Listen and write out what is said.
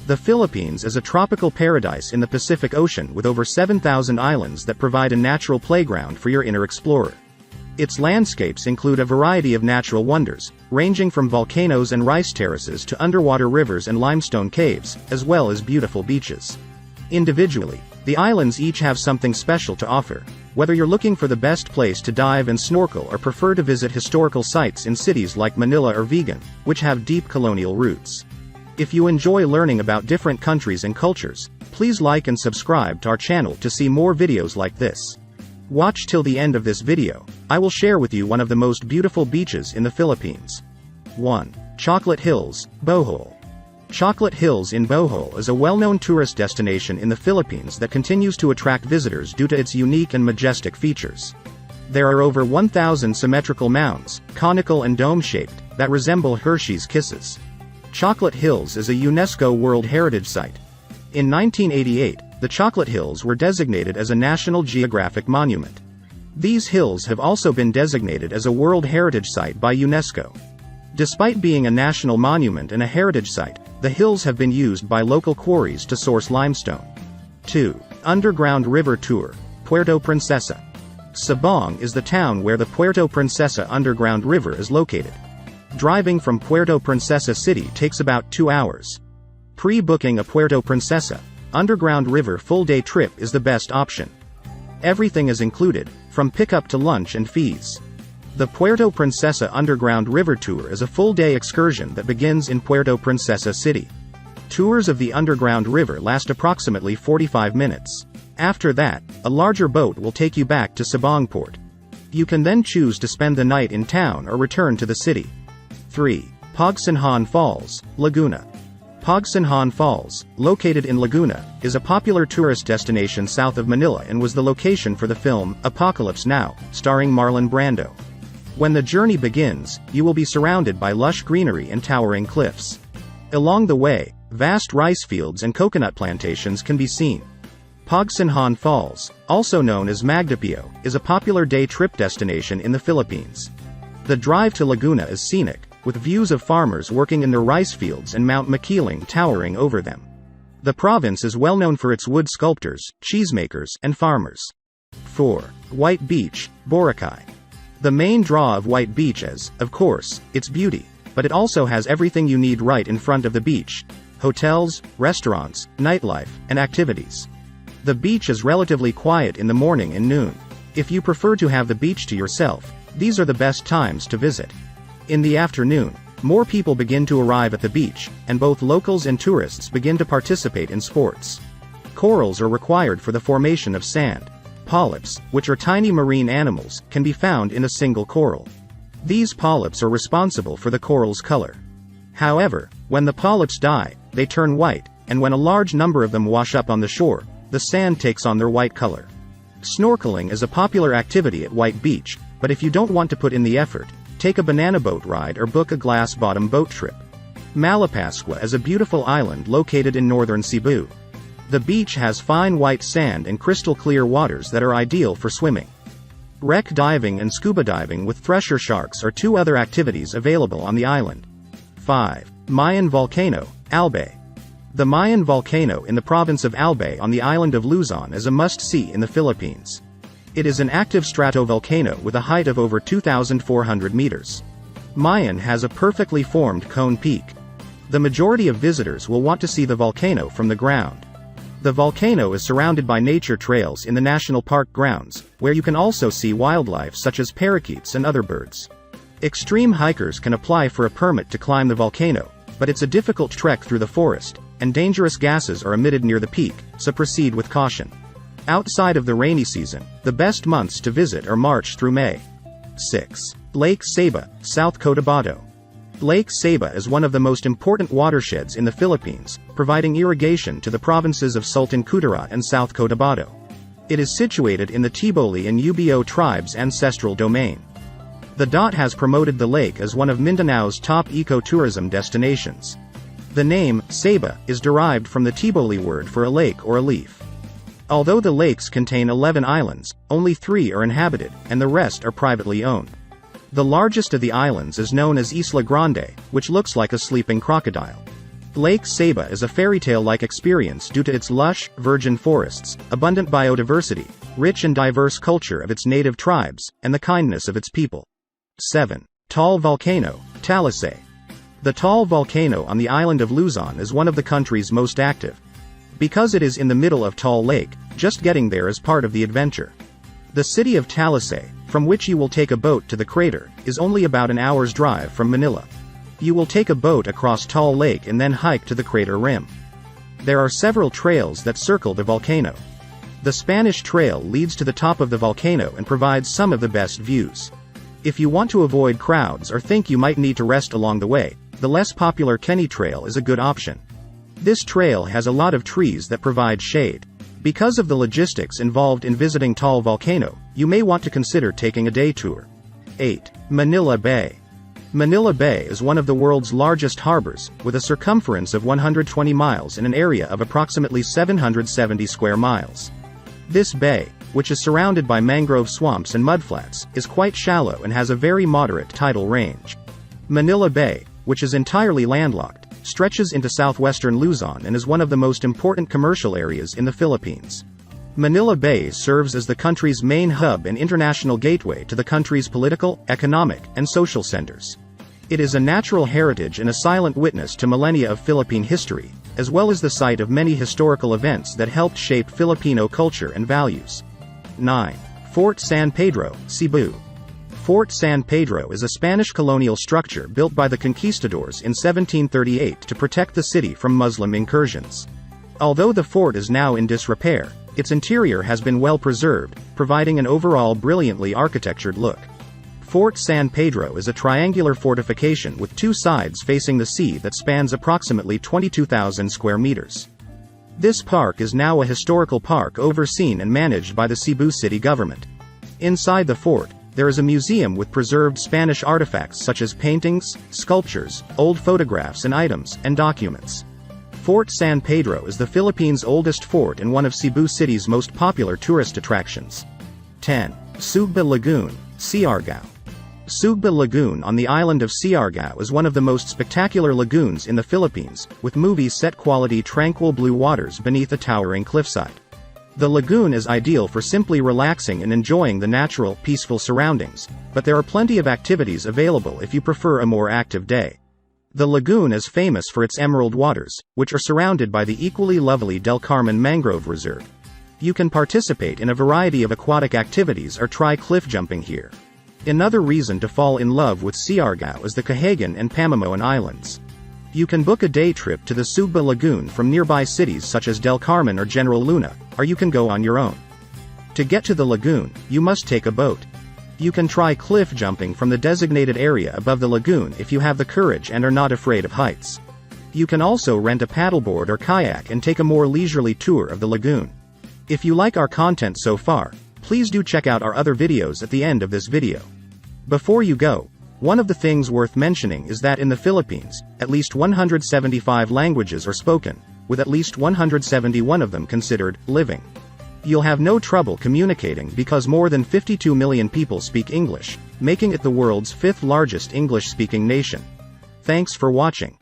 The Philippines is a tropical paradise in the Pacific Ocean with over 7,000 islands that provide a natural playground for your inner explorer. Its landscapes include a variety of natural wonders, ranging from volcanoes and rice terraces to underwater rivers and limestone caves, as well as beautiful beaches. Individually, the islands each have something special to offer, whether you're looking for the best place to dive and snorkel or prefer to visit historical sites in cities like Manila or Vigan, which have deep colonial roots. If you enjoy learning about different countries and cultures, please like and subscribe to our channel to see more videos like this. Watch till the end of this video. I will share with you one of the most beautiful beaches in the Philippines. 1. Chocolate Hills, Bohol. Chocolate Hills in Bohol is a well-known tourist destination in the Philippines that continues to attract visitors due to its unique and majestic features. There are over 1,000 symmetrical mounds, conical and dome-shaped, that resemble Hershey's Kisses. Chocolate Hills is a UNESCO World Heritage Site. In 1988, the Chocolate Hills were designated as a National Geographic Monument. These hills have also been designated as a World Heritage Site by UNESCO. Despite being a national monument and a heritage site, the hills have been used by local quarries to source limestone. 2. Underground River Tour, Puerto Princesa. Sabong is the town where the Puerto Princesa Underground River is located. Driving from Puerto Princesa City takes about 2 hours. Pre-booking a Puerto Princesa Underground River full-day trip is the best option. Everything is included, from pickup to lunch and fees. The Puerto Princesa Underground River Tour is a full-day excursion that begins in Puerto Princesa City. Tours of the underground river last approximately 45 minutes. After that, a larger boat will take you back to Sabong Port. You can then choose to spend the night in town or return to the city. 3. Pagsanjan Falls, Laguna. Pagsanjan Falls, located in Laguna, is a popular tourist destination south of Manila and was the location for the film Apocalypse Now, starring Marlon Brando. When the journey begins, you will be surrounded by lush greenery and towering cliffs. Along the way, vast rice fields and coconut plantations can be seen. Pagsanjan Falls, also known as Magdapio, is a popular day trip destination in the Philippines. The drive to Laguna is scenic, with views of farmers working in their rice fields and Mount Makiling towering over them. The province is well known for its wood sculptors, cheesemakers, and farmers. 4. White Beach, Boracay. The main draw of White Beach is, of course, its beauty, but it also has everything you need right in front of the beach: hotels, restaurants, nightlife, and activities. The beach is relatively quiet in the morning and noon. If you prefer to have the beach to yourself, these are the best times to visit. In the afternoon, more people begin to arrive at the beach, and both locals and tourists begin to participate in sports. Corals are required for the formation of sand. Polyps, which are tiny marine animals, can be found in a single coral. These polyps are responsible for the coral's color. However, when the polyps die, they turn white, and when a large number of them wash up on the shore, the sand takes on their white color. Snorkeling is a popular activity at White Beach, but if you don't want to put in the effort, take a banana boat ride or book a glass-bottom boat trip. Malapascua is a beautiful island located in northern Cebu. The beach has fine white sand and crystal-clear waters that are ideal for swimming. Wreck diving and scuba diving with thresher sharks are two other activities available on the island. 5. Mayon Volcano, Albay. The Mayon Volcano in the province of Albay on the island of Luzon is a must-see in the Philippines. It is an active stratovolcano with a height of over 2,400 meters. Mayon has a perfectly formed cone peak. The majority of visitors will want to see the volcano from the ground. The volcano is surrounded by nature trails in the national park grounds, where you can also see wildlife such as parakeets and other birds. Extreme hikers can apply for a permit to climb the volcano, but it's a difficult trek through the forest, and dangerous gases are emitted near the peak, so proceed with caution. Outside of the rainy season, the best months to visit are March through May. 6. Lake Cebu, South Cotabato. Lake Cebu is one of the most important watersheds in the Philippines, providing irrigation to the provinces of Sultan Kudarat and South Cotabato. It is situated in the Tiboli and Ubo tribes' ancestral domain. The DOT has promoted the lake as one of Mindanao's top eco-tourism destinations. The name, Cebu, is derived from the Tiboli word for a lake or a leaf. Although the lakes contain 11 islands, only 3 are inhabited, and the rest are privately owned. The largest of the islands is known as Isla Grande, which looks like a sleeping crocodile. Lake Cebu is a fairy tale-like experience due to its lush, virgin forests, abundant biodiversity, rich and diverse culture of its native tribes, and the kindness of its people. 7. Taal Volcano, Talisay. The Taal volcano on the island of Luzon is one of the country's most active. Because it is in the middle of Taal Lake, just getting there is part of the adventure. The city of Talisay, from which you will take a boat to the crater, is only about an hour's drive from Manila. You will take a boat across Taal Lake and then hike to the crater rim. There are several trails that circle the volcano. The Spanish Trail leads to the top of the volcano and provides some of the best views. If you want to avoid crowds or think you might need to rest along the way, the less popular Kenny Trail is a good option. This trail has a lot of trees that provide shade. Because of the logistics involved in visiting Taal Volcano, you may want to consider taking a day tour. 8. Manilla Bay. Manilla Bay is one of the world's largest harbors, with a circumference of 120 miles and an area of approximately 770 square miles. This bay, which is surrounded by mangrove swamps and mudflats, is quite shallow and has a very moderate tidal range. Manilla Bay, which is entirely landlocked, stretches into southwestern Luzon and is one of the most important commercial areas in the Philippines. Manilla Bay serves as the country's main hub and international gateway to the country's political, economic, and social centers. It is a natural heritage and a silent witness to millennia of Philippine history, as well as the site of many historical events that helped shape Filipino culture and values. 9. Fort San Pedro, Cebu. Fort San Pedro is a Spanish colonial structure built by the conquistadors in 1738 to protect the city from Muslim incursions. Although the fort is now in disrepair, its interior has been well preserved, providing an overall brilliantly architectured look. Fort San Pedro is a triangular fortification with two sides facing the sea that spans approximately 22,000 square meters. This park is now a historical park overseen and managed by the Cebu city government. Inside the fort, there is a museum with preserved Spanish artifacts such as paintings, sculptures, old photographs and items, and documents. Fort San Pedro is the Philippines' oldest fort and one of Cebu City's most popular tourist attractions. 10. Sugba Lagoon, Siargao. Sugba Lagoon on the island of Siargao is one of the most spectacular lagoons in the Philippines, with movie-set quality tranquil blue waters beneath a towering cliffside. The lagoon is ideal for simply relaxing and enjoying the natural, peaceful surroundings, but there are plenty of activities available if you prefer a more active day. The lagoon is famous for its emerald waters, which are surrounded by the equally lovely Del Carmen Mangrove Reserve. You can participate in a variety of aquatic activities or try cliff jumping here. Another reason to fall in love with Siargao is the Cahagan and Pamamoan Islands. You can book a day trip to the Sugba Lagoon from nearby cities such as Del Carmen or General Luna, or you can go on your own. To get to the lagoon, you must take a boat. You can try cliff jumping from the designated area above the lagoon if you have the courage and are not afraid of heights. You can also rent a paddleboard or kayak and take a more leisurely tour of the lagoon. If you like our content so far, please do check out our other videos at the end of this video. Before you go, one of the things worth mentioning is that in the Philippines, at least 175 languages are spoken, with at least 171 of them considered living. You'll have no trouble communicating because more than 52 million people speak English, making it the world's fifth largest English-speaking nation. Thanks for watching.